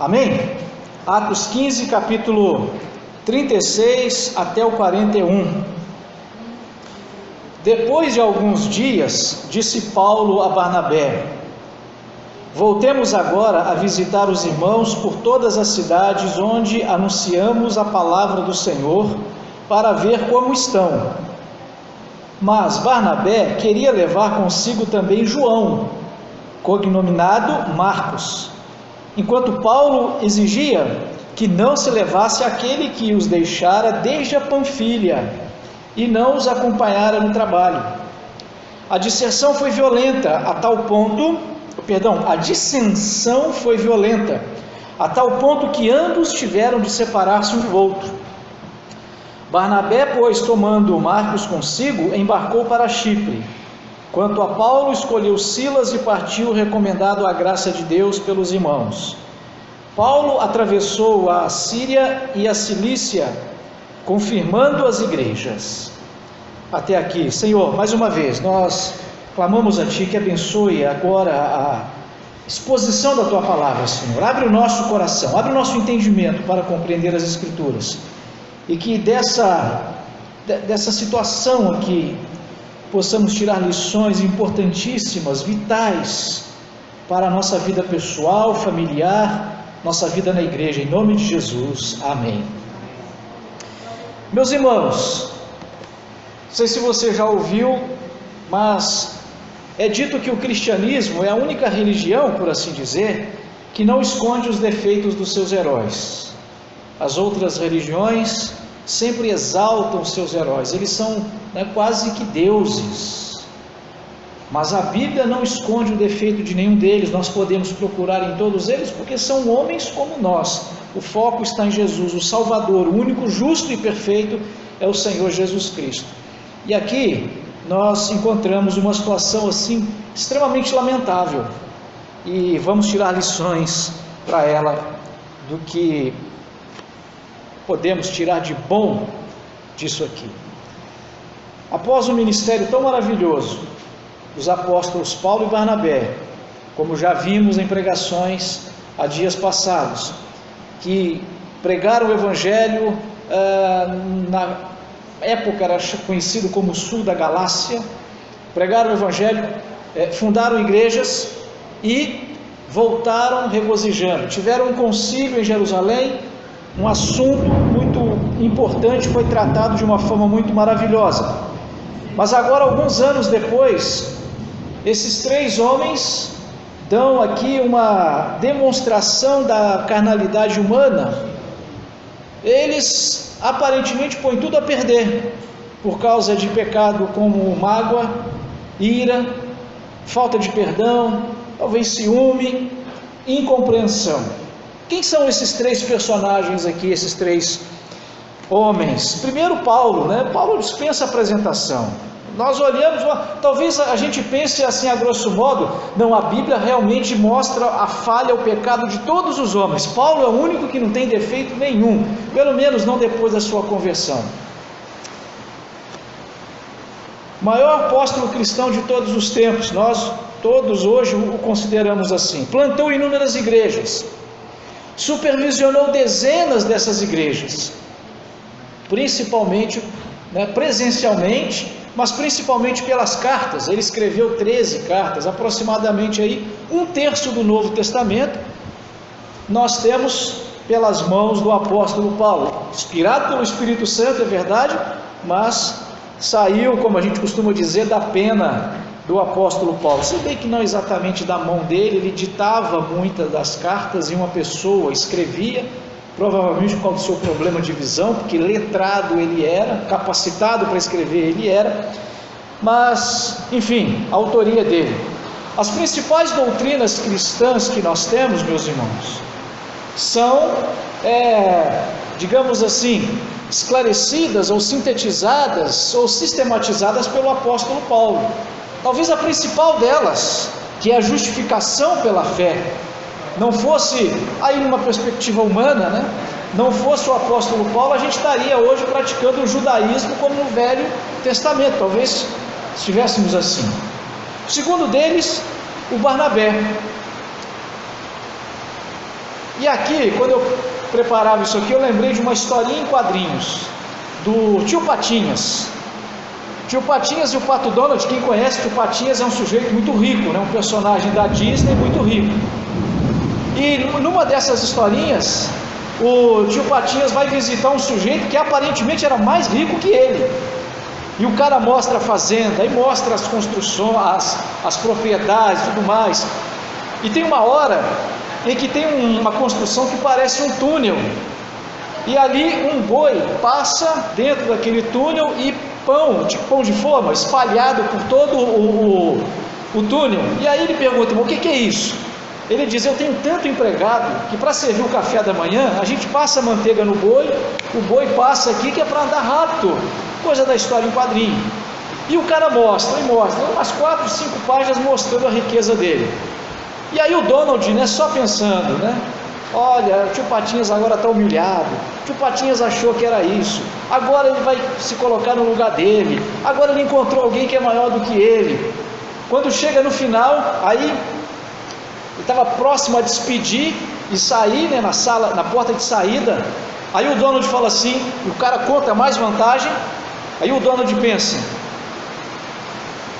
Amém? Atos 15, capítulo 36 até o 41. Depois de alguns dias, disse Paulo a Barnabé: voltemos agora a visitar os irmãos por todas as cidades onde anunciamos a palavra do Senhor, para ver como estão. Mas Barnabé queria levar consigo também João, cognominado Marcos, enquanto Paulo exigia que não se levasse aquele que os deixara desde a Panfilha e não os acompanhara no trabalho. A dissensão foi violenta a tal ponto que ambos tiveram de separar-se um do outro. Barnabé, pois, tomando Marcos consigo, embarcou para Chipre. Quanto a Paulo, escolheu Silas e partiu, recomendado à graça de Deus pelos irmãos. Paulo atravessou a Síria e a Cilícia, confirmando as igrejas. Até aqui. Senhor, mais uma vez, nós clamamos a Ti que abençoe agora a exposição da Tua palavra, Senhor. Abre o nosso coração, abre o nosso entendimento para compreender as Escrituras. E que dessa situação aqui possamos tirar lições importantíssimas, vitais, para a nossa vida pessoal, familiar, nossa vida na igreja, em nome de Jesus, amém. Meus irmãos, não sei se você já ouviu, mas é dito que o cristianismo é a única religião, por assim dizer, que não esconde os defeitos dos seus heróis. As outras religiões sempre exaltam seus heróis, eles são quase que deuses, mas a Bíblia não esconde o defeito de nenhum deles. Nós podemos procurar em todos eles, porque são homens como nós. O foco está em Jesus, o Salvador, o único justo e perfeito é o Senhor Jesus Cristo. E aqui nós encontramos uma situação assim extremamente lamentável, e vamos tirar lições para ela do que podemos tirar de bom disso aqui. Após um ministério tão maravilhoso dos apóstolos Paulo e Barnabé, como já vimos em pregações há dias passados, que pregaram o Evangelho, na época era conhecido como o sul da Galácia, pregaram o Evangelho, fundaram igrejas e voltaram regozijando. Tiveram um concílio em Jerusalém, um assunto muito importante foi tratado de uma forma muito maravilhosa. Mas agora, alguns anos depois, esses três homens dão aqui uma demonstração da carnalidade humana. Eles aparentemente põem tudo a perder por causa de pecado como mágoa, ira, falta de perdão, talvez ciúme, incompreensão. Quem são esses três personagens aqui, esses três homens? Primeiro Paulo, Paulo dispensa apresentação. Nós olhamos, talvez a gente pense assim a grosso modo, não, a Bíblia realmente mostra a falha, o pecado de todos os homens. Paulo é o único que não tem defeito nenhum, pelo menos não depois da sua conversão. Maior apóstolo cristão de todos os tempos, nós todos hoje o consideramos assim. Plantou inúmeras igrejas, supervisionou dezenas dessas igrejas, principalmente, presencialmente, mas principalmente pelas cartas. Ele escreveu 13 cartas, aproximadamente aí um terço do Novo Testamento nós temos pelas mãos do apóstolo Paulo, inspirado pelo Espírito Santo, é verdade, mas saiu, como a gente costuma dizer, da pena do apóstolo Paulo. Se bem que não exatamente da mão dele, ele ditava muitas das cartas e uma pessoa escrevia, provavelmente por causa do seu problema de visão, porque letrado ele era, capacitado para escrever ele era, mas enfim, a autoria dele. As principais doutrinas cristãs que nós temos, meus irmãos, são, digamos assim, esclarecidas ou sintetizadas ou sistematizadas pelo apóstolo Paulo. Talvez a principal delas, que é a justificação pela fé, não fosse, aí numa perspectiva humana, não fosse o apóstolo Paulo, a gente estaria hoje praticando o judaísmo como no Velho Testamento, talvez estivéssemos assim. O segundo deles, o Barnabé. E aqui, quando eu preparava isso aqui, eu lembrei de uma historinha em quadrinhos, do Tio Patinhas. Tio Patinhas e o Pato Donald, quem conhece, Tio Patinhas é um sujeito muito rico, né? Um personagem da Disney muito rico. E numa dessas historinhas, o Tio Patinhas vai visitar um sujeito que aparentemente era mais rico que ele. E o cara mostra a fazenda, e mostra as construções, as propriedades e tudo mais. E tem uma hora em que tem uma construção que parece um túnel. E ali um boi passa dentro daquele túnel e pão de forma espalhado por todo o túnel. E aí ele pergunta: o que é isso? Ele diz: eu tenho tanto empregado que para servir o café da manhã a gente passa a manteiga no boi, o boi passa aqui que é para andar rápido. Coisa da história em quadrinho. E o cara mostra umas 4, 5 páginas mostrando a riqueza dele. E aí o Donald, né, só pensando, né? Olha, o Tio Patinhas agora está humilhado. O Tio Patinhas achou que era isso. Agora ele vai se colocar no lugar dele. Agora ele encontrou alguém que é maior do que ele. Quando chega no final, aí ele estava próximo a despedir e sair, né, na porta de saída. Aí o Donald fala assim, e o cara conta mais vantagem. Aí o Donald pensa: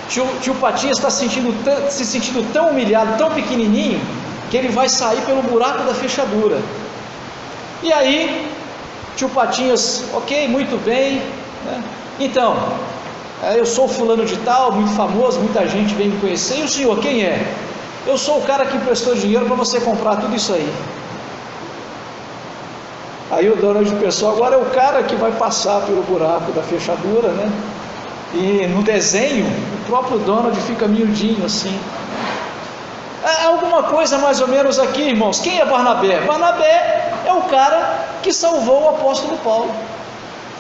Tio Patinhas está se sentindo tão humilhado, tão pequenininho, que ele vai sair pelo buraco da fechadura. E aí, Tio Patinhas: ok, muito bem, né? Então, eu sou fulano de tal, muito famoso, muita gente vem me conhecer. E o senhor, quem é? Eu sou o cara que emprestou dinheiro para você comprar tudo isso aí. Aí o Donald pensou: agora é o cara que vai passar pelo buraco da fechadura, né? E no desenho, o próprio Donald fica miudinho assim. Alguma coisa mais ou menos aqui, irmãos. Quem é Barnabé? Barnabé é o cara que salvou o apóstolo Paulo.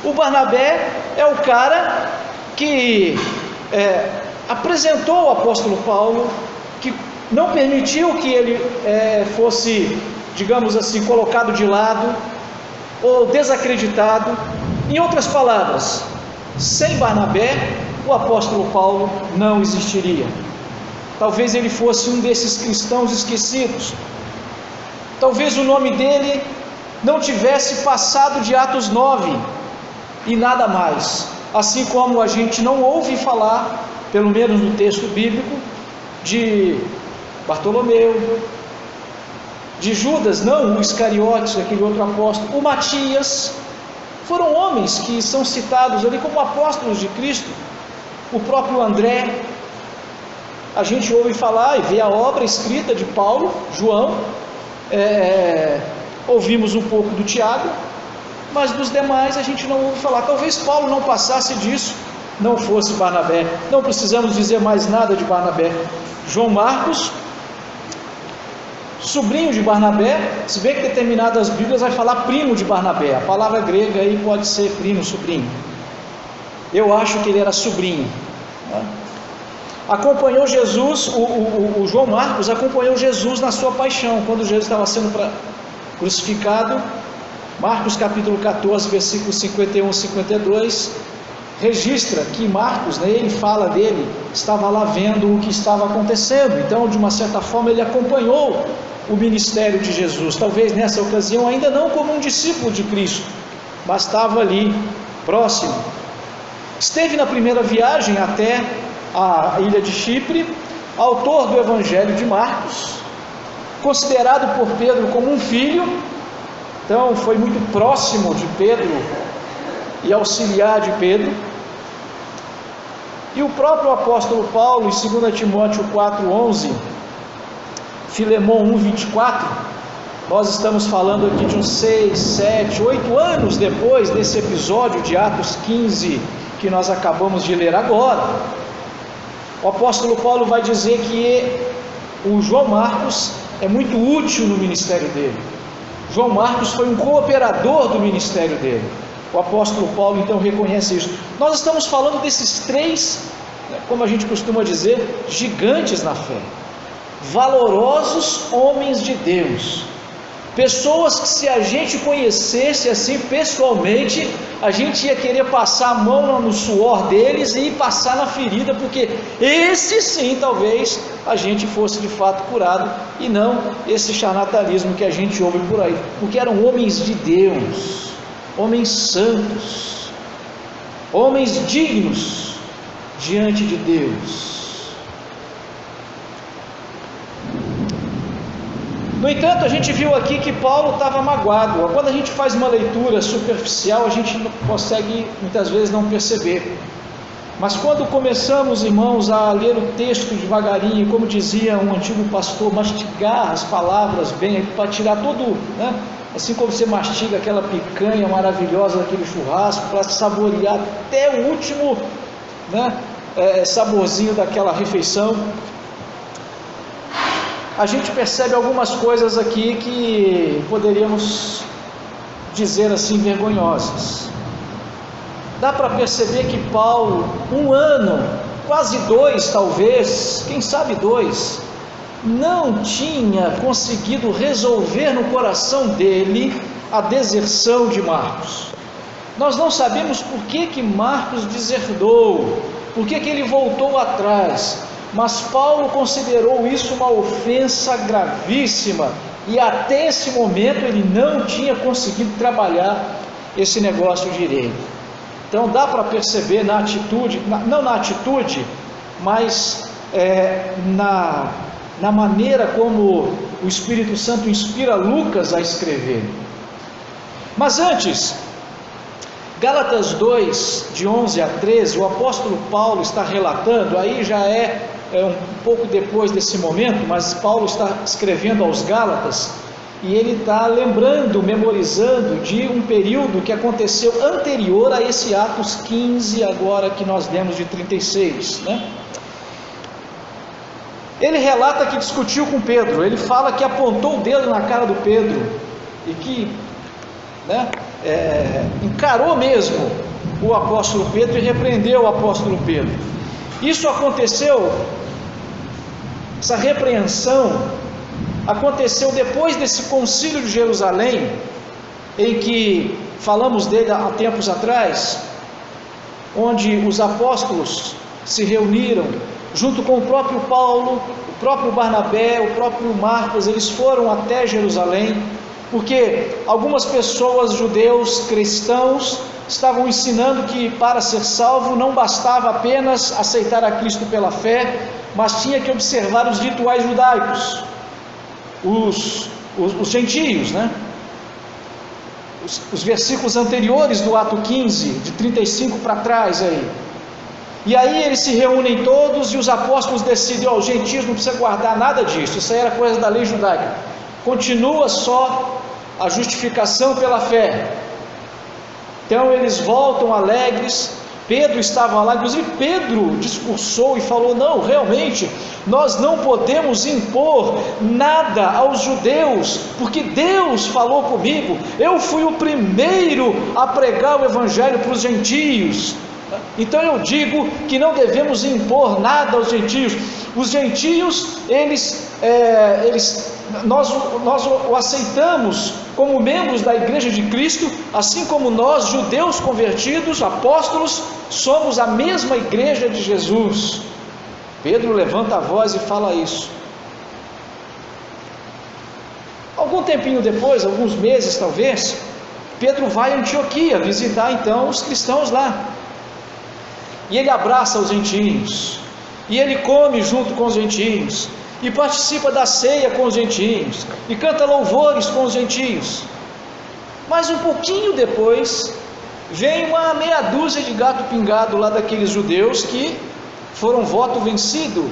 O Barnabé é o cara que apresentou o apóstolo Paulo, que não permitiu que ele fosse, digamos assim, colocado de lado ou desacreditado. Em outras palavras, sem Barnabé, o apóstolo Paulo não existiria. Talvez ele fosse um desses cristãos esquecidos. Talvez o nome dele não tivesse passado de Atos 9 e nada mais. Assim como a gente não ouve falar, pelo menos no texto bíblico, de Bartolomeu, de Judas, não o Iscariotes, aquele outro apóstolo, o Matias. Foram homens que são citados ali como apóstolos de Cristo. O próprio André, a gente ouve falar e vê a obra escrita de Paulo, João, ouvimos um pouco do Tiago, mas dos demais a gente não ouve falar. Talvez Paulo não passasse disso, não fosse Barnabé. Não precisamos dizer mais nada de Barnabé. João Marcos, sobrinho de Barnabé, se bem que determinadas Bíblias vai falar primo de Barnabé. A palavra grega aí pode ser primo, sobrinho. Eu acho que ele era sobrinho, né? Acompanhou Jesus, o João Marcos acompanhou Jesus na sua paixão, quando Jesus estava sendo crucificado. Marcos capítulo 14, versículos 51 e 52, registra que Marcos, né, ele fala dele, estava lá vendo o que estava acontecendo. Então, de uma certa forma, ele acompanhou o ministério de Jesus, talvez nessa ocasião ainda não como um discípulo de Cristo, mas estava ali próximo. Esteve na primeira viagem até a ilha de Chipre, autor do Evangelho de Marcos, considerado por Pedro como um filho, então foi muito próximo de Pedro e auxiliar de Pedro. E o próprio apóstolo Paulo, em 2 Timóteo 4,11, Filemão 1,24, nós estamos falando aqui de uns 6, 7, 8 anos depois desse episódio de Atos 15, que nós acabamos de ler agora. O apóstolo Paulo vai dizer que o João Marcos é muito útil no ministério dele. João Marcos foi um cooperador do ministério dele. O apóstolo Paulo então reconhece isso. Nós estamos falando desses três, como a gente costuma dizer, gigantes na fé, valorosos homens de Deus, pessoas que, se a gente conhecesse assim pessoalmente, a gente ia querer passar a mão no suor deles e passar na ferida, porque esse sim talvez a gente fosse de fato curado, e não esse charlatanismo que a gente ouve por aí, porque eram homens de Deus, homens santos, homens dignos diante de Deus. No entanto, a gente viu aqui que Paulo estava magoado. Quando a gente faz uma leitura superficial, a gente não consegue muitas vezes não perceber. Mas quando começamos, irmãos, a ler o texto devagarinho, como dizia um antigo pastor, mastigar as palavras bem, para tirar todo, né? Assim como você mastiga aquela picanha maravilhosa daquele churrasco, para saborear até o último, né, saborzinho daquela refeição, a gente percebe algumas coisas aqui que poderíamos dizer assim vergonhosas. Dá para perceber que Paulo, 1 ano, quase 2 talvez, quem sabe 2, não tinha conseguido resolver no coração dele a deserção de Marcos. Nós não sabemos por que Marcos deserdou, por que ele voltou atrás, mas Paulo considerou isso uma ofensa gravíssima, e até esse momento ele não tinha conseguido trabalhar esse negócio direito. Então dá para perceber na atitude, não na atitude, mas na maneira como o Espírito Santo inspira Lucas a escrever. Mas antes, Gálatas 2, de 11 a 13, o apóstolo Paulo está relatando, aí já é um pouco depois desse momento, mas Paulo está escrevendo aos Gálatas, e ele está lembrando, memorizando de um período que aconteceu anterior a esse Atos 15, agora que nós lemos de 36, né? Ele relata que discutiu com Pedro, ele fala que apontou o dedo na cara do Pedro, e que, né, encarou mesmo o apóstolo Pedro e repreendeu o apóstolo Pedro. Isso aconteceu, essa repreensão aconteceu depois desse concílio de Jerusalém, em que falamos dele há tempos atrás, onde os apóstolos se reuniram junto com o próprio Paulo, o próprio Barnabé, o próprio Marcos. Eles foram até Jerusalém, porque algumas pessoas, judeus, cristãos, estavam ensinando que para ser salvo não bastava apenas aceitar a Cristo pela fé, mas tinha que observar os rituais judaicos, os gentios, né? Os versículos anteriores do Ato 15, de 35 para trás aí. E aí eles se reúnem todos e os apóstolos decidem: os gentios não precisam guardar nada disso, isso aí era coisa da lei judaica, continua só a justificação pela fé. Então eles voltam alegres. Pedro estava lá, inclusive Pedro discursou e falou: não, realmente, nós não podemos impor nada aos judeus, porque Deus falou comigo, eu fui o primeiro a pregar o evangelho para os gentios, então eu digo que não devemos impor nada aos gentios. Os gentios, nós o aceitamos como membros da igreja de Cristo, assim como nós, judeus convertidos, apóstolos, somos a mesma igreja de Jesus. Pedro levanta a voz e fala isso. Algum tempinho depois, alguns meses talvez, Pedro vai a Antioquia visitar então os cristãos lá, e ele abraça os gentios, e ele come junto com os gentios, e participa da ceia com os gentios, e canta louvores com os gentios. Mas um pouquinho depois, vem uma meia dúzia de gato pingado lá daqueles judeus que foram voto vencido,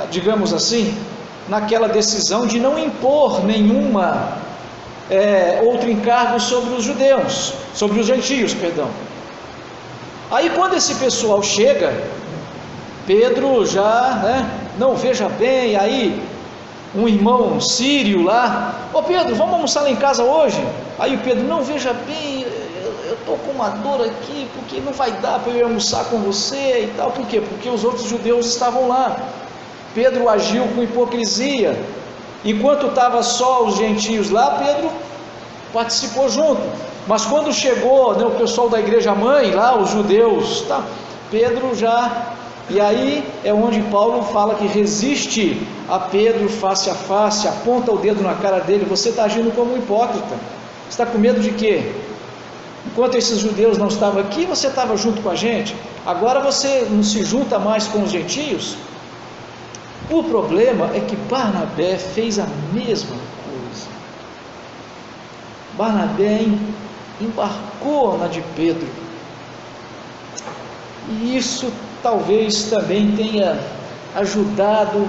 digamos assim, naquela decisão de não impor nenhuma outro encargo sobre os judeus, sobre os gentios, perdão. Aí quando esse pessoal chega, Pedro já, não, veja bem, aí um irmão sírio lá: ô Pedro, vamos almoçar lá em casa hoje? Aí o Pedro: não, veja bem, eu estou com uma dor aqui, porque não vai dar para eu ir almoçar com você e tal. Por quê? Porque os outros judeus estavam lá. Pedro agiu com hipocrisia. Enquanto estava só os gentios lá, Pedro participou junto. Mas quando chegou, né, o pessoal da igreja mãe, lá os judeus, tá, Pedro já... E aí é onde Paulo fala que resiste a Pedro face a face, aponta o dedo na cara dele: você está agindo como um hipócrita, você está com medo de quê? Enquanto esses judeus não estavam aqui, você estava junto com a gente, agora você não se junta mais com os gentios? O problema é que Barnabé fez a mesma coisa. Barnabé embarcou na de Pedro, e isso talvez também tenha ajudado.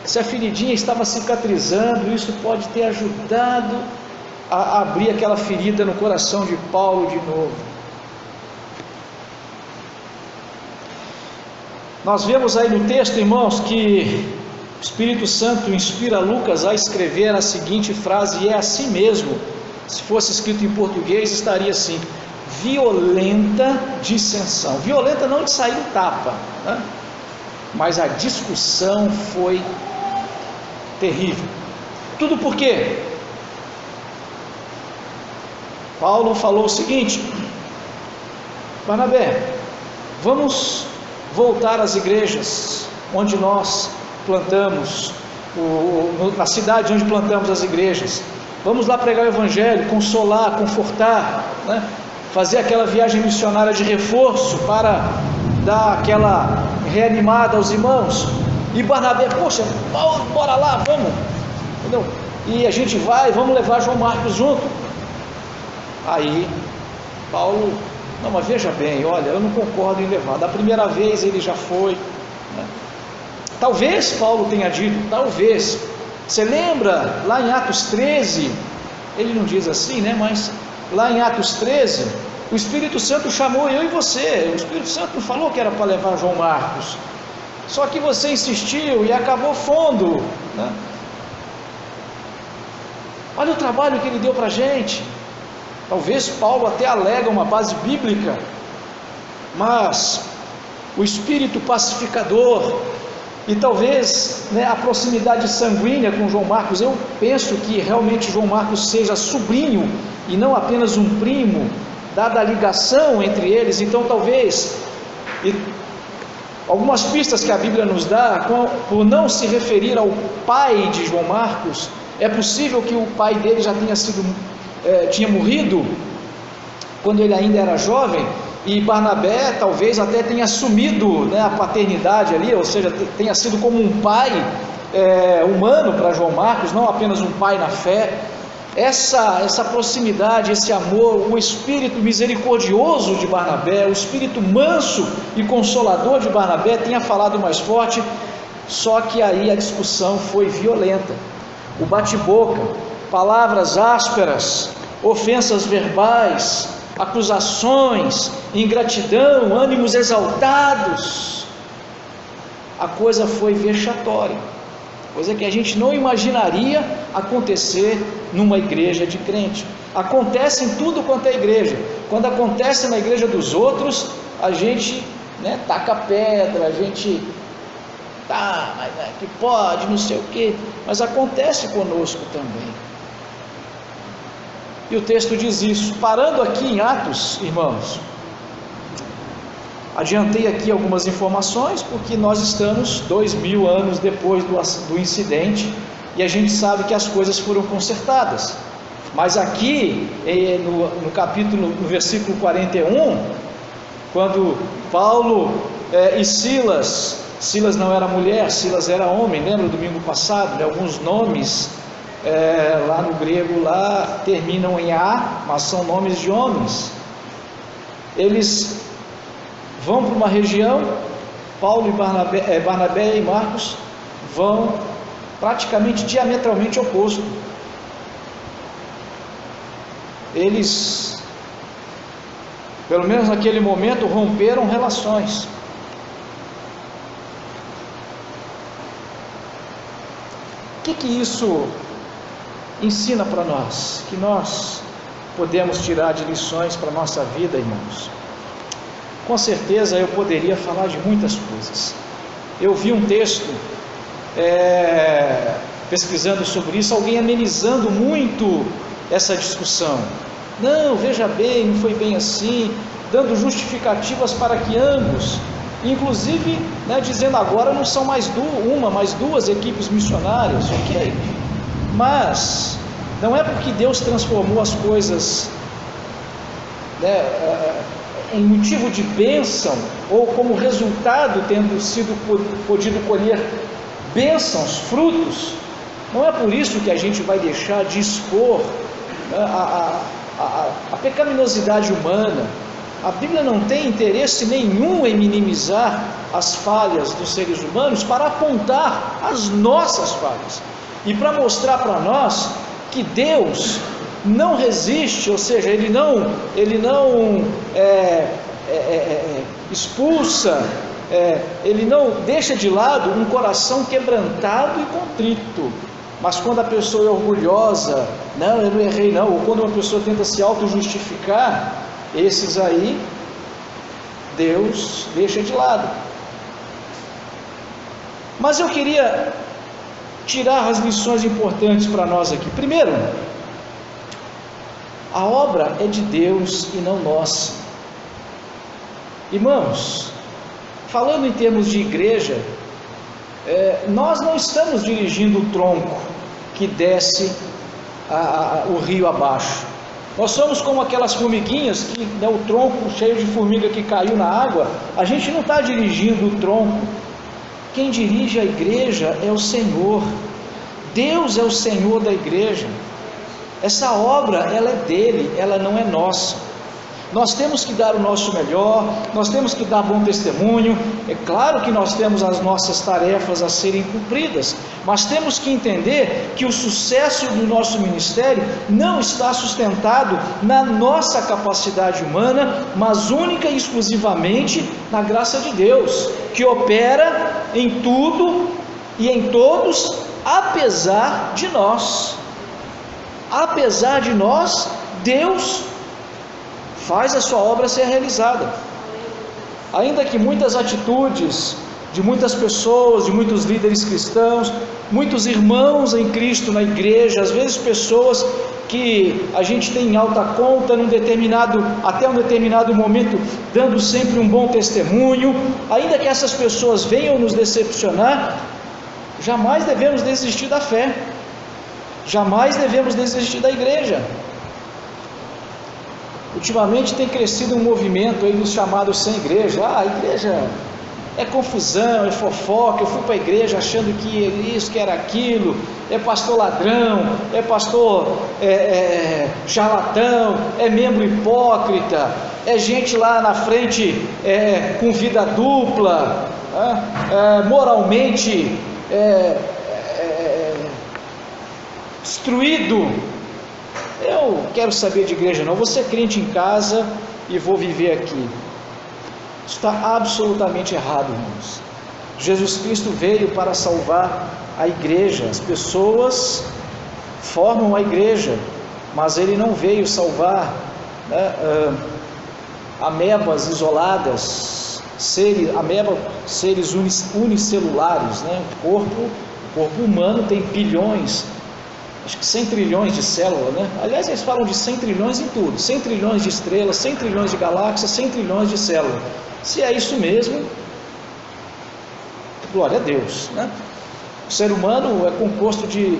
Se a feridinha estava cicatrizando, isso pode ter ajudado a abrir aquela ferida no coração de Paulo de novo. Nós vemos aí no texto, irmãos, que o Espírito Santo inspira Lucas a escrever a seguinte frase, e é assim mesmo. Se fosse escrito em português, estaria assim: violenta dissensão. Violenta não de sair no tapa, né? Mas a discussão foi terrível. Tudo por quê? Paulo falou o seguinte: Barnabé, vamos voltar às igrejas onde nós plantamos, na cidade onde plantamos as igrejas. Vamos lá pregar o evangelho, consolar, confortar, né? Fazer aquela viagem missionária de reforço para dar aquela reanimada aos irmãos. E Barnabé: poxa, Paulo, bora lá, vamos, entendeu? E a gente vai, vamos levar João Marcos junto. Aí Paulo: não, mas veja bem, olha, eu não concordo em levar. Da primeira vez ele já foi, né? Talvez Paulo tenha dito, talvez. Você lembra lá em Atos 13, ele não diz assim, né? Mas lá em Atos 13, o Espírito Santo chamou eu e você. O Espírito Santo não falou que era para levar João Marcos, só que você insistiu e acabou fundo, né? Olha o trabalho que ele deu para a gente. Talvez Paulo até alega uma base bíblica, mas o espírito pacificador e talvez, né, a proximidade sanguínea com João Marcos, eu penso que realmente João Marcos seja sobrinho e não apenas um primo, dada a ligação entre eles. Então talvez, e algumas pistas que a Bíblia nos dá, por não se referir ao pai de João Marcos, é possível que o pai dele já tinha morrido quando ele ainda era jovem, e Barnabé talvez até tenha assumido, né, a paternidade ali, ou seja, tenha sido como um pai humano para João Marcos, não apenas um pai na fé. Essa proximidade, esse amor, o espírito misericordioso de Barnabé, o espírito manso e consolador de Barnabé tenha falado mais forte. Só que aí a discussão foi violenta, o bate-boca, palavras ásperas, ofensas verbais, acusações, ingratidão, ânimos exaltados. A coisa foi vexatória, coisa que a gente não imaginaria acontecer numa igreja de crente. Acontece em tudo quanto é igreja. Quando acontece na igreja dos outros, a gente, né, taca pedra, a gente mas que pode, não sei o que, mas acontece conosco também. E o texto diz isso. Parando aqui em Atos, irmãos, adiantei aqui algumas informações, porque nós estamos 2000 anos depois do incidente, e a gente sabe que as coisas foram consertadas. Mas aqui, no capítulo, no versículo 41, quando Paulo e Silas não era mulher, Silas era homem, lembra do domingo passado, né? Alguns nomes lá no grego lá terminam em A, mas são nomes de homens. Eles vão para uma região, Paulo e Barnabé e Marcos vão praticamente diametralmente oposto. Eles, pelo menos naquele momento, romperam relações. O que isso ensina para nós? Que nós podemos tirar de lições para a nossa vida, irmãos? Com certeza eu poderia falar de muitas coisas. Eu vi um texto pesquisando sobre isso, alguém amenizando muito essa discussão. Não, veja bem, não foi bem assim, dando justificativas para que ambos, inclusive, dizendo agora não são mais mas duas equipes missionárias, ok? Mas não é porque Deus transformou as coisas em motivo de bênção, ou como resultado tendo sido podido colher bênçãos, frutos, não é por isso que a gente vai deixar de expor a pecaminosidade humana. A Bíblia não tem interesse nenhum em minimizar as falhas dos seres humanos, para apontar as nossas falhas e para mostrar para nós que Deus não resiste, ou seja, Ele não expulsa, Ele não deixa de lado um coração quebrantado e contrito. Mas quando a pessoa é orgulhosa, não, eu não errei não, ou quando uma pessoa tenta se auto-justificar, esses aí, Deus deixa de lado. Mas eu queria tirar as lições importantes para nós aqui. Primeiro, a obra é de Deus e não nossa. Irmãos, falando em termos de igreja, nós não estamos dirigindo o tronco que desce o rio abaixo. Nós somos como aquelas formiguinhas que o tronco cheio de formiga que caiu na água. A gente não está dirigindo o tronco. Quem dirige a igreja é o Senhor. Deus é o Senhor da igreja. Essa obra, ela é dele, ela não é nossa. Nós temos que dar o nosso melhor, nós temos que dar bom testemunho. É claro que nós temos as nossas tarefas a serem cumpridas, mas temos que entender que o sucesso do nosso ministério não está sustentado na nossa capacidade humana, mas única e exclusivamente na graça de Deus, que opera em tudo e em todos, apesar de nós. Apesar de nós, Deus faz a sua obra ser realizada. Ainda que muitas atitudes de muitas pessoas, de muitos líderes cristãos, muitos irmãos em Cristo na igreja, às vezes pessoas que a gente tem em alta conta até um determinado momento, dando sempre um bom testemunho, ainda que essas pessoas venham nos decepcionar, jamais devemos desistir da fé, jamais devemos desistir da igreja. Ultimamente tem crescido um movimento aí nos chamados sem igreja. A igreja é confusão, é fofoca. Eu fui para a igreja achando que isso, que era aquilo. É pastor ladrão, é pastor charlatão, é membro hipócrita, é gente lá na frente com vida dupla, moralmente destruído. Eu quero saber de igreja não, vou ser crente em casa e vou viver aqui. Isso está absolutamente errado, irmãos. Jesus Cristo veio para salvar a igreja. As pessoas formam a igreja, mas Ele não veio salvar amebas isoladas, seres unicelulares. O corpo humano tem bilhões, acho que 100 trilhões de células, Aliás, eles falam de 100 trilhões em tudo, 100 trilhões de estrelas, 100 trilhões de galáxias, 100 trilhões de células. Se é isso mesmo, glória a Deus, O ser humano é composto de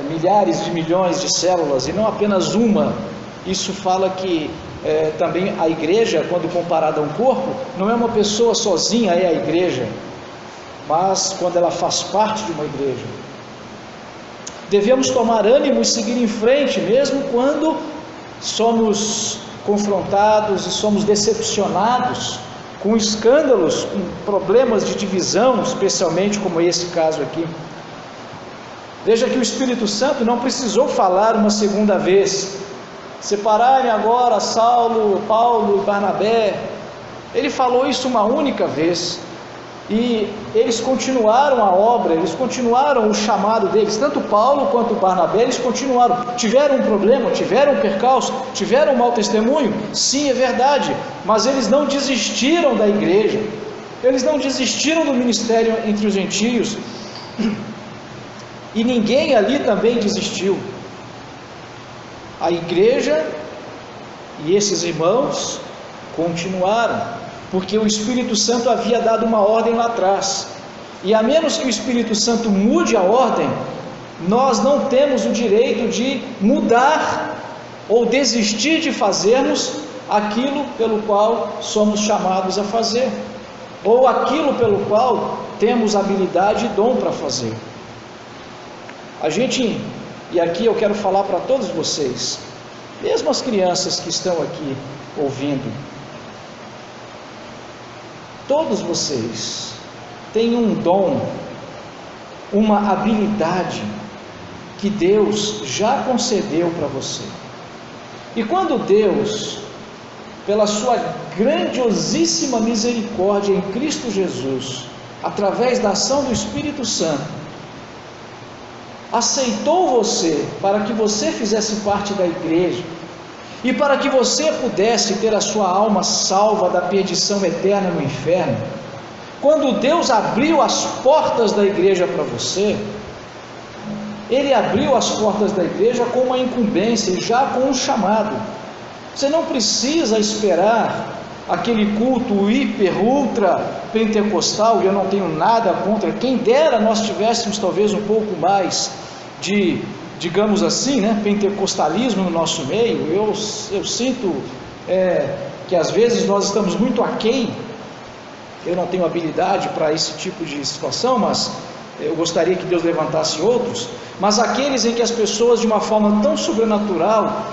milhares de milhões de células e não apenas uma. Isso fala que também a igreja, quando comparada a um corpo, não é uma pessoa sozinha, é a igreja, mas quando ela faz parte de uma igreja. Devemos tomar ânimo e seguir em frente, mesmo quando somos confrontados e somos decepcionados com escândalos, com problemas de divisão, especialmente como esse caso aqui. Veja que o Espírito Santo não precisou falar uma segunda vez: separai-me agora Paulo e Barnabé. Ele falou isso uma única vez. E eles continuaram a obra, eles continuaram o chamado deles, tanto Paulo quanto Barnabé, eles continuaram. Tiveram um problema, tiveram um percalço, tiveram um mau testemunho, sim, é verdade, mas eles não desistiram da igreja, eles não desistiram do ministério entre os gentios, e ninguém ali também desistiu. A igreja e esses irmãos continuaram, porque o Espírito Santo havia dado uma ordem lá atrás, e a menos que o Espírito Santo mude a ordem, nós não temos o direito de mudar ou desistir de fazermos aquilo pelo qual somos chamados a fazer, ou aquilo pelo qual temos habilidade e dom para fazer. A gente, e aqui eu quero falar para todos vocês, mesmo as crianças que estão aqui ouvindo, todos vocês têm um dom, uma habilidade que Deus já concedeu para você. E quando Deus, pela sua grandiosíssima misericórdia em Cristo Jesus, através da ação do Espírito Santo, aceitou você para que você fizesse parte da igreja e para que você pudesse ter a sua alma salva da perdição eterna no inferno, quando Deus abriu as portas da igreja para você, Ele abriu as portas da igreja com uma incumbência, já com um chamado. Você não precisa esperar aquele culto hiper, ultra pentecostal, e eu não tenho nada contra, quem dera nós tivéssemos talvez um pouco mais de, digamos assim, pentecostalismo no nosso meio. Eu sinto que às vezes nós estamos muito aquém. Eu não tenho habilidade para esse tipo de situação, mas eu gostaria que Deus levantasse outros, mas aqueles em que as pessoas de uma forma tão sobrenatural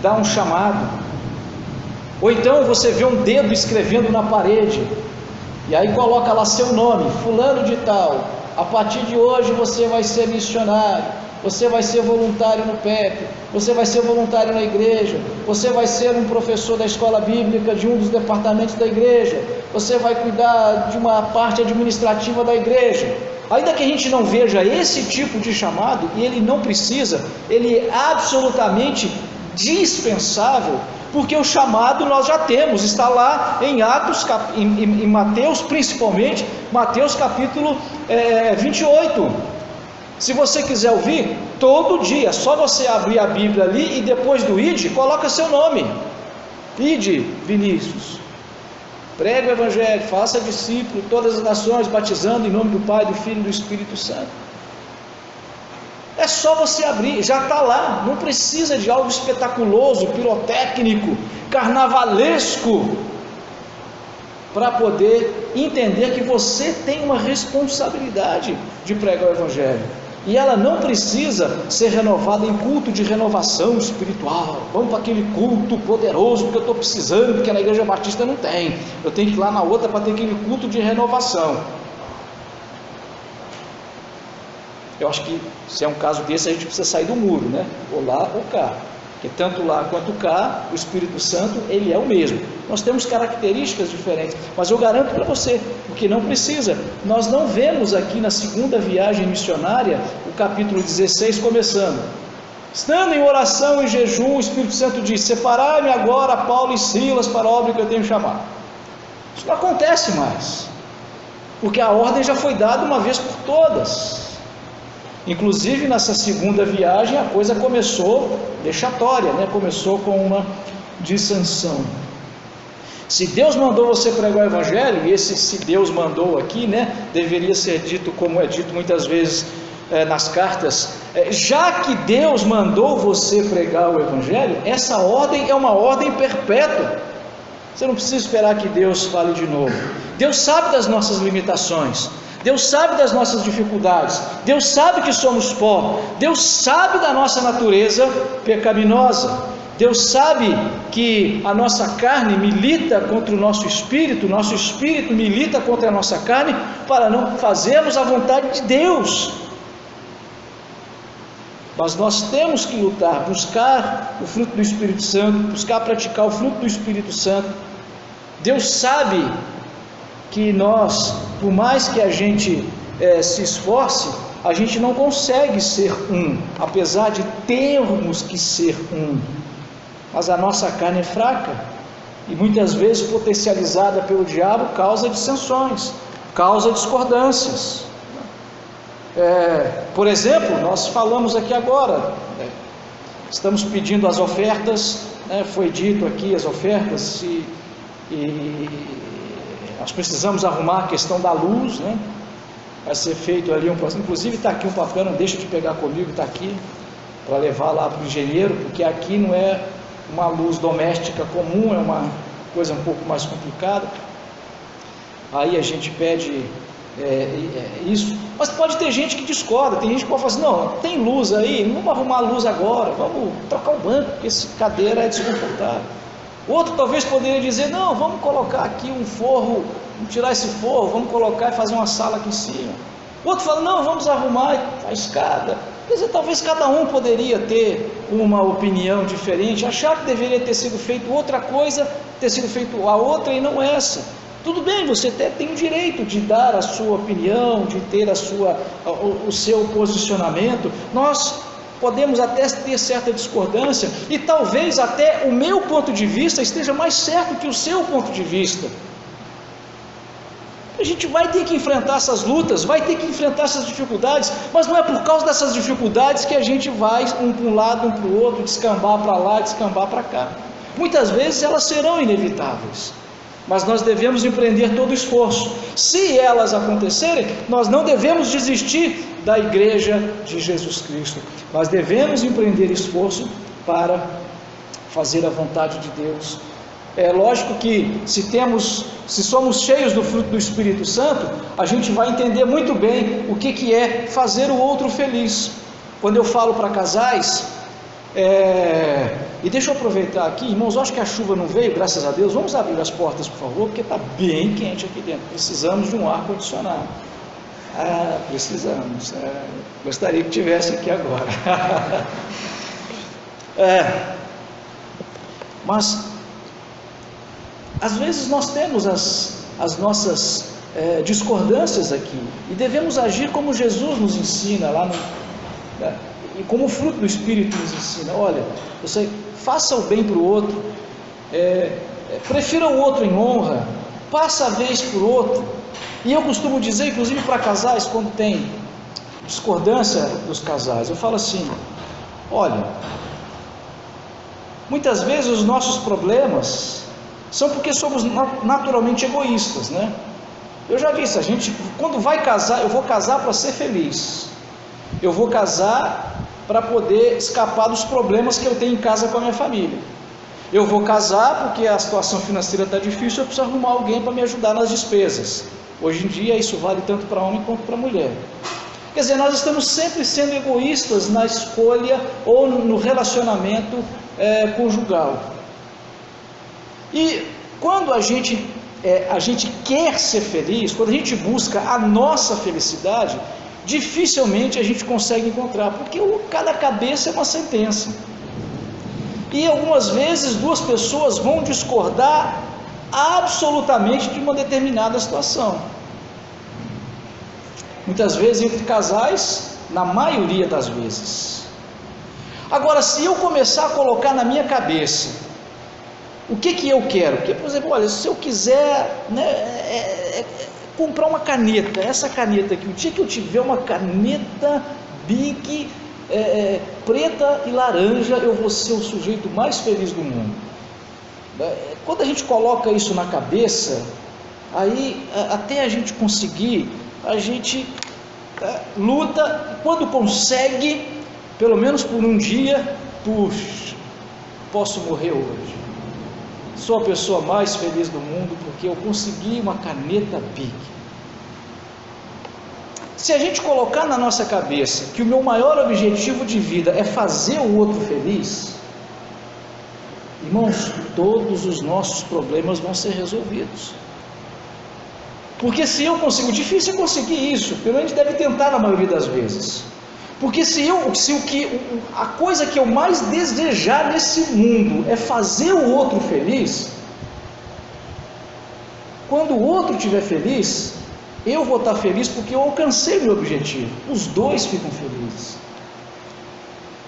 dão um chamado, ou então você vê um dedo escrevendo na parede, e aí coloca lá seu nome, fulano de tal, a partir de hoje você vai ser missionário, você vai ser voluntário no PEP, você vai ser voluntário na igreja, você vai ser um professor da escola bíblica de um dos departamentos da igreja, você vai cuidar de uma parte administrativa da igreja. Ainda que a gente não veja esse tipo de chamado, e ele não precisa, ele é absolutamente dispensável, porque o chamado nós já temos, está lá em Atos, em Mateus, principalmente, Mateus capítulo 28, se você quiser ouvir, todo dia, só você abrir a Bíblia ali, e depois do ide, coloca seu nome, ide Vinícius, pregue o Evangelho, faça discípulo todas as nações, batizando em nome do Pai, do Filho e do Espírito Santo. É só você abrir, já está lá, não precisa de algo espetaculoso, pirotécnico, carnavalesco, para poder entender que você tem uma responsabilidade de pregar o Evangelho, e ela não precisa ser renovada em culto de renovação espiritual. Vamos para aquele culto poderoso, porque eu estou precisando, porque na igreja batista não tem, eu tenho que ir lá na outra para ter aquele culto de renovação. Eu acho que se é um caso desse, a gente precisa sair do muro, ou lá ou cá, porque tanto lá quanto cá, o Espírito Santo, ele é o mesmo. Nós temos características diferentes, mas eu garanto para você, porque não precisa. Nós não vemos aqui na segunda viagem missionária, o capítulo 16 começando, estando em oração e jejum, o Espírito Santo diz: separai-me agora Paulo e Silas para a obra que eu tenho chamado. Isso não acontece mais, porque a ordem já foi dada uma vez por todas. Inclusive nessa segunda viagem a coisa começou vexatória, começou com uma dissensão. Se Deus mandou você pregar o Evangelho, e esse se Deus mandou aqui, deveria ser dito como é dito muitas vezes nas cartas, já que Deus mandou você pregar o Evangelho, essa ordem é uma ordem perpétua. Você não precisa esperar que Deus fale de novo. Deus sabe das nossas limitações, Deus sabe das nossas dificuldades, Deus sabe que somos pó, Deus sabe da nossa natureza pecaminosa, Deus sabe que a nossa carne milita contra o nosso espírito milita contra a nossa carne, para não fazermos a vontade de Deus. Mas nós temos que lutar, buscar o fruto do Espírito Santo, buscar praticar o fruto do Espírito Santo. Deus sabe que nós, por mais que a gente se esforce, a gente não consegue ser um, apesar de termos que ser um. Mas a nossa carne é fraca, e muitas vezes potencializada pelo diabo, causa dissensões, causa discordâncias. Por exemplo, nós falamos aqui agora, estamos pedindo as ofertas, né? Foi dito aqui as ofertas, e nós precisamos arrumar a questão da luz, né? Vai ser feito ali inclusive está aqui um papel, não deixa de pegar comigo, está aqui, para levar lá para o engenheiro, porque aqui não é uma luz doméstica comum, é uma coisa um pouco mais complicada. Aí a gente pede isso, mas pode ter gente que discorda, tem gente que pode falar assim, não, tem luz aí, não vamos arrumar a luz agora, vamos trocar o banco, porque essa cadeira é desconfortável. Outro talvez poderia dizer, não, vamos colocar aqui um forro, vamos tirar esse forro, vamos colocar e fazer uma sala aqui em cima. Outro fala, não, vamos arrumar a escada. Quer dizer, talvez cada um poderia ter uma opinião diferente, achar que deveria ter sido feito outra coisa, ter sido feito a outra e não essa. Tudo bem, você até tem o direito de dar a sua opinião, de ter o seu posicionamento. Nós podemos até ter certa discordância, e talvez até o meu ponto de vista esteja mais certo que o seu ponto de vista. A gente vai ter que enfrentar essas lutas, vai ter que enfrentar essas dificuldades, mas não é por causa dessas dificuldades que a gente vai um para um lado, um para o outro, descambar para lá, descambar para cá. Muitas vezes elas serão inevitáveis, mas nós devemos empreender todo o esforço. Se elas acontecerem, nós não devemos desistir da igreja de Jesus Cristo, mas devemos empreender esforço para fazer a vontade de Deus. É lógico que se somos cheios do fruto do Espírito Santo, a gente vai entender muito bem o que é fazer o outro feliz. Quando eu falo para casais, e deixa eu aproveitar aqui, irmãos, eu acho que a chuva não veio, graças a Deus. Vamos abrir as portas, por favor, porque está bem quente aqui dentro, precisamos de um ar condicionado. Precisamos, gostaria que tivesse aqui agora. Mas às vezes nós temos as nossas discordâncias aqui, e devemos agir como Jesus nos ensina lá e como o fruto do Espírito nos ensina. Olha, você faça o bem para o outro, prefira o outro em honra, passa a vez por outro. E eu costumo dizer, inclusive para casais, quando tem discordância dos casais, eu falo assim, olha, muitas vezes os nossos problemas são porque somos naturalmente egoístas, né? Eu já disse, a gente quando vai casar, eu vou casar para ser feliz, eu vou casar para poder escapar dos problemas que eu tenho em casa com a minha família, eu vou casar porque a situação financeira está difícil, eu preciso arrumar alguém para me ajudar nas despesas. Hoje em dia isso vale tanto para homem quanto para mulher. Quer dizer, nós estamos sempre sendo egoístas na escolha ou no relacionamento conjugal. E quando a gente quer ser feliz, quando a gente busca a nossa felicidade, dificilmente a gente consegue encontrar, porque cada cabeça é uma sentença. E algumas vezes duas pessoas vão discordar absolutamente de uma determinada situação. Muitas vezes entre casais, na maioria das vezes. Agora, se eu começar a colocar na minha cabeça o que eu quero, porque, por exemplo, olha, se eu quiser comprar uma caneta, essa caneta aqui, o dia que eu tiver uma caneta Bic preta e laranja, eu vou ser o sujeito mais feliz do mundo. Quando a gente coloca isso na cabeça, aí até a gente conseguir, a gente luta, e quando consegue, pelo menos por um dia, puxa, posso morrer hoje, sou a pessoa mais feliz do mundo porque eu consegui uma caneta Bic. Se a gente colocar na nossa cabeça que o meu maior objetivo de vida é fazer o outro feliz, irmãos, todos os nossos problemas vão ser resolvidos. Porque se eu consigo, difícil é conseguir isso, pelo menos deve tentar na maioria das vezes. Porque a coisa que eu mais desejar nesse mundo é fazer o outro feliz, quando o outro estiver feliz, eu vou estar feliz porque eu alcancei o meu objetivo, os dois ficam felizes.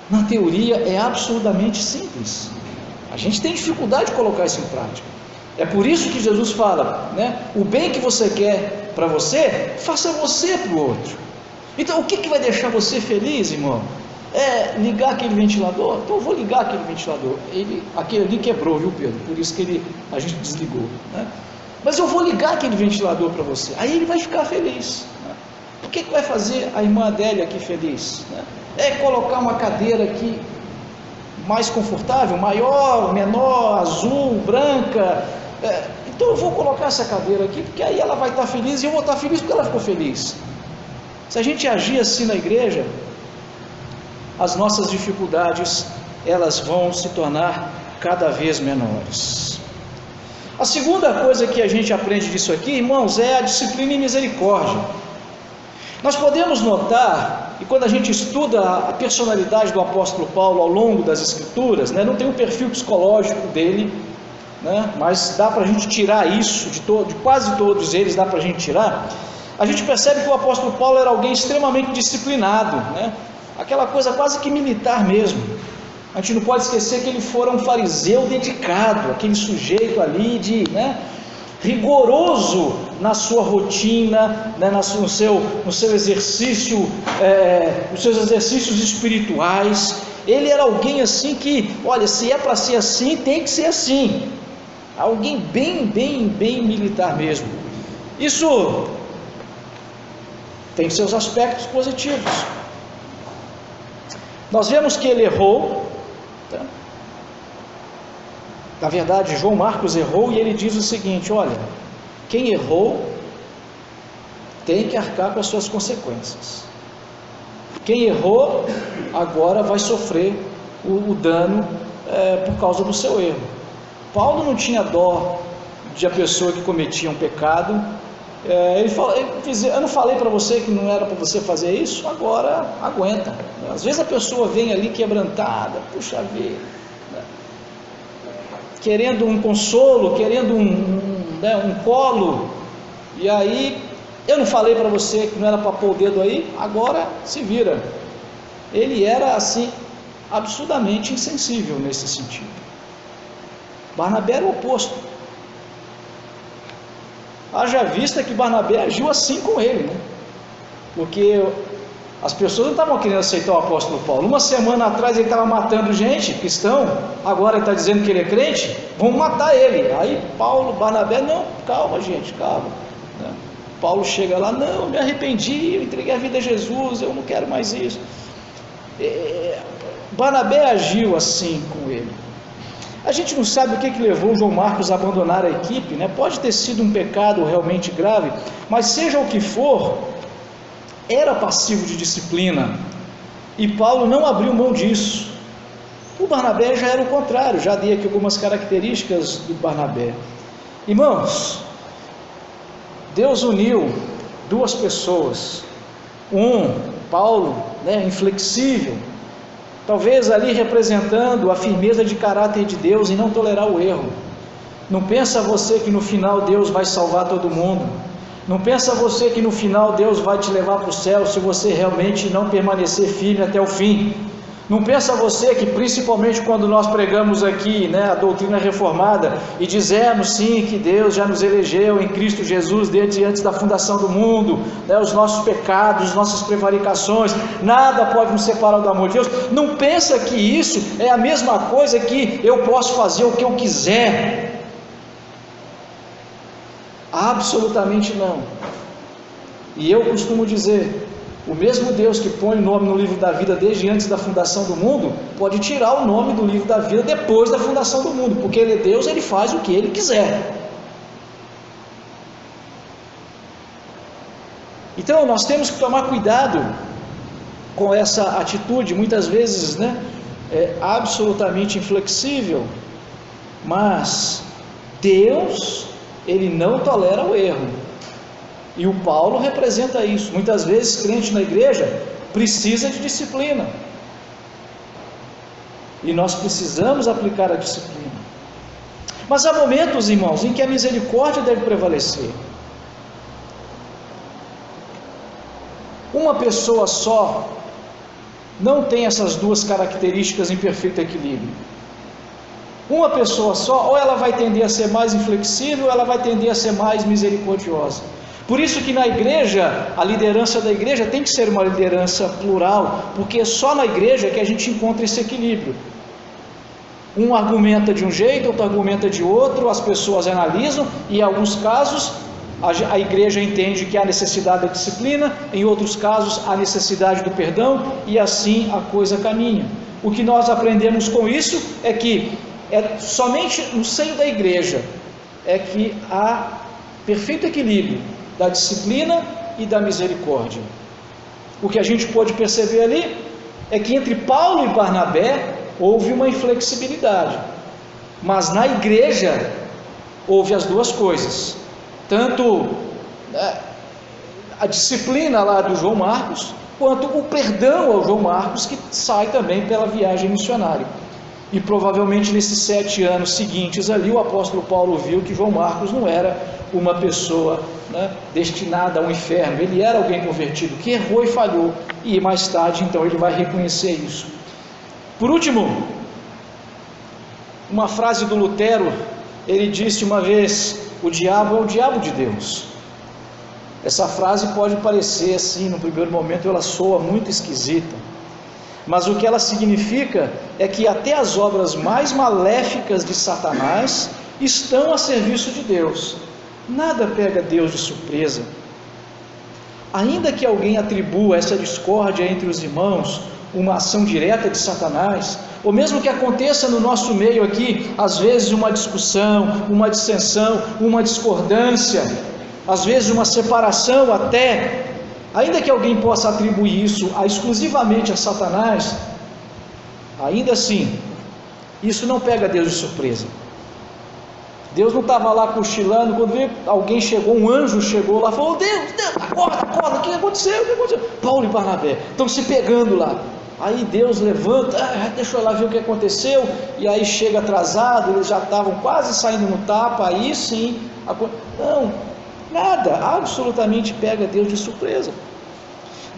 Na teoria é absolutamente simples, a gente tem dificuldade de colocar isso em prática. É por isso que Jesus fala, né? O bem que você quer para você, faça você para o outro. Então o que vai deixar você feliz, irmão? ligar aquele ventilador? Então eu vou ligar aquele ventilador. Aquele ali quebrou, viu, Pedro? Por isso que a gente desligou, né? Mas eu vou ligar aquele ventilador para você. Aí ele vai ficar feliz, né? O que vai fazer a irmã Adélia aqui feliz, né? É colocar uma cadeira aqui mais confortável, maior, menor, azul, branca. Então eu vou colocar essa cadeira aqui, porque aí ela vai estar feliz e eu vou estar feliz porque ela ficou feliz. Se a gente agir assim na igreja, as nossas dificuldades, elas vão se tornar cada vez menores. A segunda coisa que a gente aprende disso aqui, irmãos, é a disciplina e misericórdia. Nós podemos notar, e quando a gente estuda a personalidade do apóstolo Paulo ao longo das Escrituras, né, não tem um perfil psicológico dele, né, mas dá para a gente tirar isso, de quase todos eles dá para a gente tirar. A gente percebe que o apóstolo Paulo era alguém extremamente disciplinado, né, aquela coisa quase que militar mesmo. A gente não pode esquecer que ele fora um fariseu dedicado, aquele sujeito ali rigoroso na sua rotina, né, no seu exercício, nos seus exercícios espirituais. Ele era alguém assim que, olha, se é para ser assim, tem que ser assim. Alguém bem militar mesmo. Isso tem seus aspectos positivos. Nós vemos que ele errou, tá? Na verdade, João Marcos errou e ele diz o seguinte: olha, quem errou tem que arcar com as suas consequências. Quem errou agora vai sofrer o dano por causa do seu erro. Paulo não tinha dó de a pessoa que cometia um pecado. Ele dizia: eu não falei para você que não era para você fazer isso? Agora aguenta. Às vezes a pessoa vem ali quebrantada, puxa vida, querendo um consolo, querendo um colo, e aí, eu não falei para você que não era para pôr o dedo aí? Agora se vira. Ele era assim, absurdamente insensível nesse sentido. Barnabé era o oposto. Haja vista que Barnabé agiu assim com ele, né? Porque as pessoas não estavam querendo aceitar o apóstolo Paulo. Uma semana atrás ele estava matando gente, cristão, agora ele está dizendo que ele é crente, vamos matar ele. Aí Barnabé, não, calma gente, calma, né? Paulo chega lá: não, eu me arrependi, eu entreguei a vida a Jesus, eu não quero mais isso. Barnabé agiu assim com ele. A gente não sabe o que levou João Marcos a abandonar a equipe, né? Pode ter sido um pecado realmente grave, mas seja o que for, era passivo de disciplina, e Paulo não abriu mão disso. O Barnabé já era o contrário. Já dei aqui algumas características do Barnabé. Irmãos, Deus uniu duas pessoas. Paulo, inflexível, talvez ali representando a firmeza de caráter de Deus em não tolerar o erro. Não pensa você que no final Deus vai salvar todo mundo. Não pensa você que no final Deus vai te levar para o céu se você realmente não permanecer firme até o fim. Não pensa você que, principalmente quando nós pregamos aqui, a doutrina reformada, e dizemos sim que Deus já nos elegeu em Cristo Jesus desde antes da fundação do mundo, os nossos pecados, as nossas prevaricações, nada pode nos separar do amor de Deus. Não pensa que isso é a mesma coisa que eu posso fazer o que eu quiser. Absolutamente não. E eu costumo dizer: o mesmo Deus que põe o nome no livro da vida desde antes da fundação do mundo, pode tirar o nome do livro da vida depois da fundação do mundo, porque Ele é Deus, Ele faz o que Ele quiser. Então nós temos que tomar cuidado com essa atitude, muitas vezes absolutamente inflexível, mas Deus, Ele não tolera o erro, e o Paulo representa isso. Muitas vezes crente na igreja precisa de disciplina, e nós precisamos aplicar a disciplina, mas há momentos, irmãos, em que a misericórdia deve prevalecer. Uma pessoa só não tem essas duas características em perfeito equilíbrio. Uma pessoa só, ou ela vai tender a ser mais inflexível, ou ela vai tender a ser mais misericordiosa. Por isso que na igreja, a liderança da igreja tem que ser uma liderança plural, porque é só na igreja que a gente encontra esse equilíbrio. Um argumenta de um jeito, outro argumenta de outro, as pessoas analisam, e em alguns casos a igreja entende que há necessidade da disciplina, em outros casos há necessidade do perdão, e assim a coisa caminha. O que nós aprendemos com isso é que somente no seio da igreja é que há perfeito equilíbrio da disciplina e da misericórdia. O que a gente pôde perceber ali é que entre Paulo e Barnabé houve uma inflexibilidade, mas na igreja houve as duas coisas, tanto a disciplina lá do João Marcos, quanto o perdão ao João Marcos, que sai também pela viagem missionária. E provavelmente nesses 7 anos seguintes ali, o apóstolo Paulo viu que João Marcos não era uma pessoa destinada ao inferno, ele era alguém convertido, que errou e falhou, e mais tarde então ele vai reconhecer isso. Por último, uma frase do Lutero, ele disse uma vez: o diabo é o diabo de Deus. Essa frase pode parecer assim, no primeiro momento ela soa muito esquisita, mas o que ela significa é que até as obras mais maléficas de Satanás estão a serviço de Deus. Nada pega Deus de surpresa. Ainda que alguém atribua essa discórdia entre os irmãos uma ação direta de Satanás, ou mesmo que aconteça no nosso meio aqui, às vezes uma discussão, uma dissensão, uma discordância, às vezes uma separação até, ainda que alguém possa atribuir isso exclusivamente a Satanás, ainda assim, isso não pega Deus de surpresa. Deus não estava lá cochilando, quando veio, alguém chegou, um anjo chegou lá, falou: Deus, acorda, o que aconteceu? Paulo e Barnabé estão se pegando lá. Aí Deus levanta, deixa eu lá ver o que aconteceu, e aí chega atrasado, eles já estavam quase saindo no tapa, aí sim, não, nada, absolutamente pega Deus de surpresa.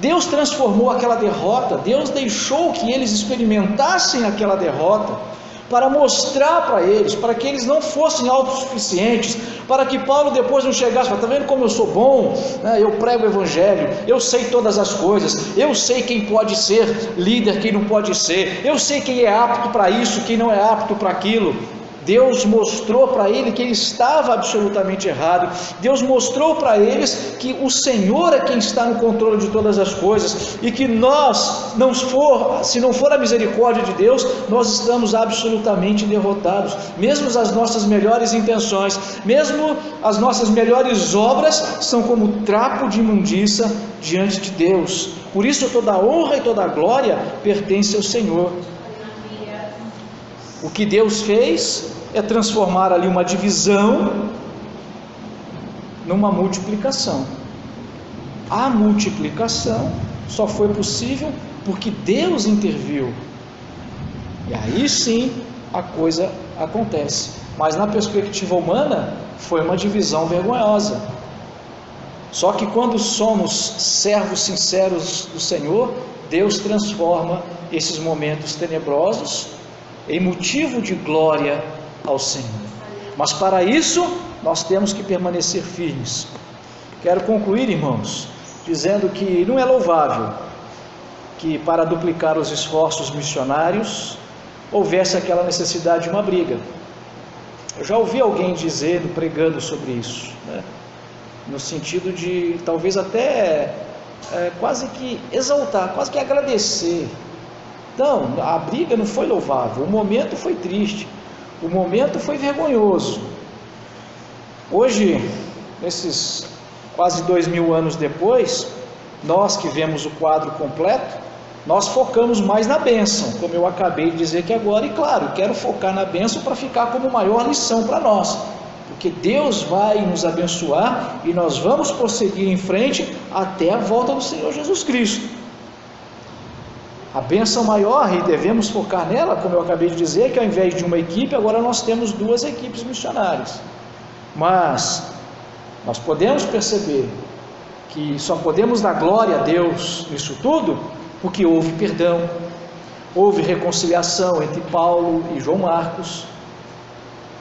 Deus transformou aquela derrota, Deus deixou que eles experimentassem aquela derrota, para mostrar para eles, para que eles não fossem autossuficientes, para que Paulo depois não chegasse e falasse: está vendo como eu sou bom, eu prego o evangelho, eu sei todas as coisas, eu sei quem pode ser líder, quem não pode ser, eu sei quem é apto para isso, quem não é apto para aquilo. Deus mostrou para ele que ele estava absolutamente errado. Deus mostrou para eles que o Senhor é quem está no controle de todas as coisas, e que se não for a misericórdia de Deus, nós estamos absolutamente derrotados. Mesmo as nossas melhores intenções, mesmo as nossas melhores obras são como trapo de imundícia diante de Deus. Por isso toda a honra e toda a glória pertence ao Senhor. O que Deus fez é transformar ali uma divisão numa multiplicação. A multiplicação só foi possível porque Deus interviu, e aí sim a coisa acontece. Mas na perspectiva humana foi uma divisão vergonhosa. Só que quando somos servos sinceros do Senhor, Deus transforma esses momentos tenebrosos em motivo de glória ao Senhor. Mas para isso nós temos que permanecer firmes. Quero concluir, irmãos, dizendo que não é louvável que para duplicar os esforços missionários houvesse aquela necessidade de uma briga. Eu já ouvi alguém dizendo, pregando sobre isso, no sentido de talvez até quase que exaltar, quase que agradecer. Não, a briga não foi louvável, o momento foi triste, o momento foi vergonhoso. Hoje, nesses quase 2000 anos depois, nós que vemos o quadro completo, nós focamos mais na bênção, como eu acabei de dizer aqui agora, e claro, quero focar na bênção para ficar como maior lição para nós, porque Deus vai nos abençoar e nós vamos prosseguir em frente até a volta do Senhor Jesus Cristo. A bênção maior, e devemos focar nela, como eu acabei de dizer, que ao invés de uma equipe, agora nós temos 2 equipes missionárias. Mas nós podemos perceber que só podemos dar glória a Deus nisso tudo porque houve perdão, houve reconciliação entre Paulo e João Marcos,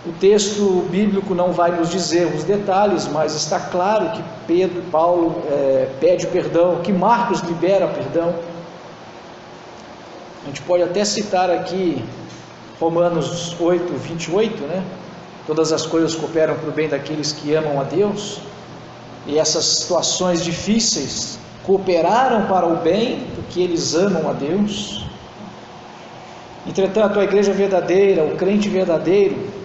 O texto bíblico não vai nos dizer os detalhes, mas está claro que Paulo pede perdão, que Marcos libera perdão. A gente pode até citar aqui Romanos 8, 28, né? Todas as coisas cooperam para o bem daqueles que amam a Deus, e essas situações difíceis cooperaram para o bem porque eles amam a Deus. Entretanto, a igreja verdadeira, o crente verdadeiro,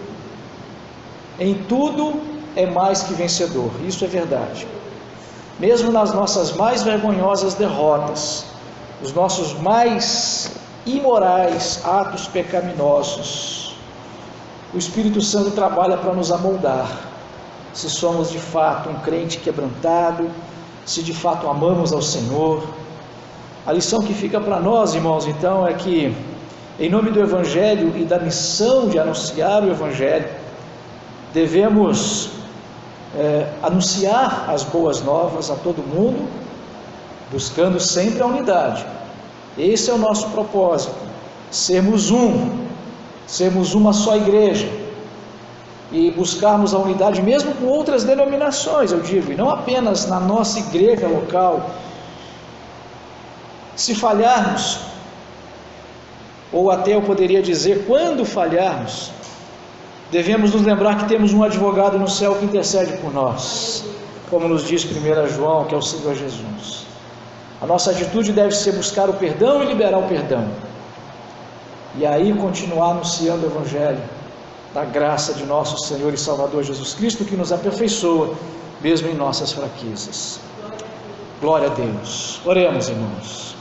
em tudo é mais que vencedor, isso é verdade. Mesmo nas nossas mais vergonhosas derrotas, os nossos mais imorais atos pecaminosos, o Espírito Santo trabalha para nos amoldar, se somos de fato um crente quebrantado, se de fato amamos ao Senhor. A lição que fica para nós, irmãos, então, é que, em nome do Evangelho e da missão de anunciar o Evangelho, devemos anunciar as boas novas a todo mundo, buscando sempre a unidade. Esse é o nosso propósito, sermos uma só igreja, e buscarmos a unidade mesmo com outras denominações, eu digo, e não apenas na nossa igreja local. Se falharmos, ou até eu poderia dizer, quando falharmos, devemos nos lembrar que temos um advogado no céu que intercede por nós, como nos diz 1 João, que é o Senhor Jesus. A nossa atitude deve ser buscar o perdão e liberar o perdão, e aí continuar anunciando o Evangelho da graça de nosso Senhor e Salvador Jesus Cristo, que nos aperfeiçoa mesmo em nossas fraquezas. Glória a Deus. Oremos, irmãos.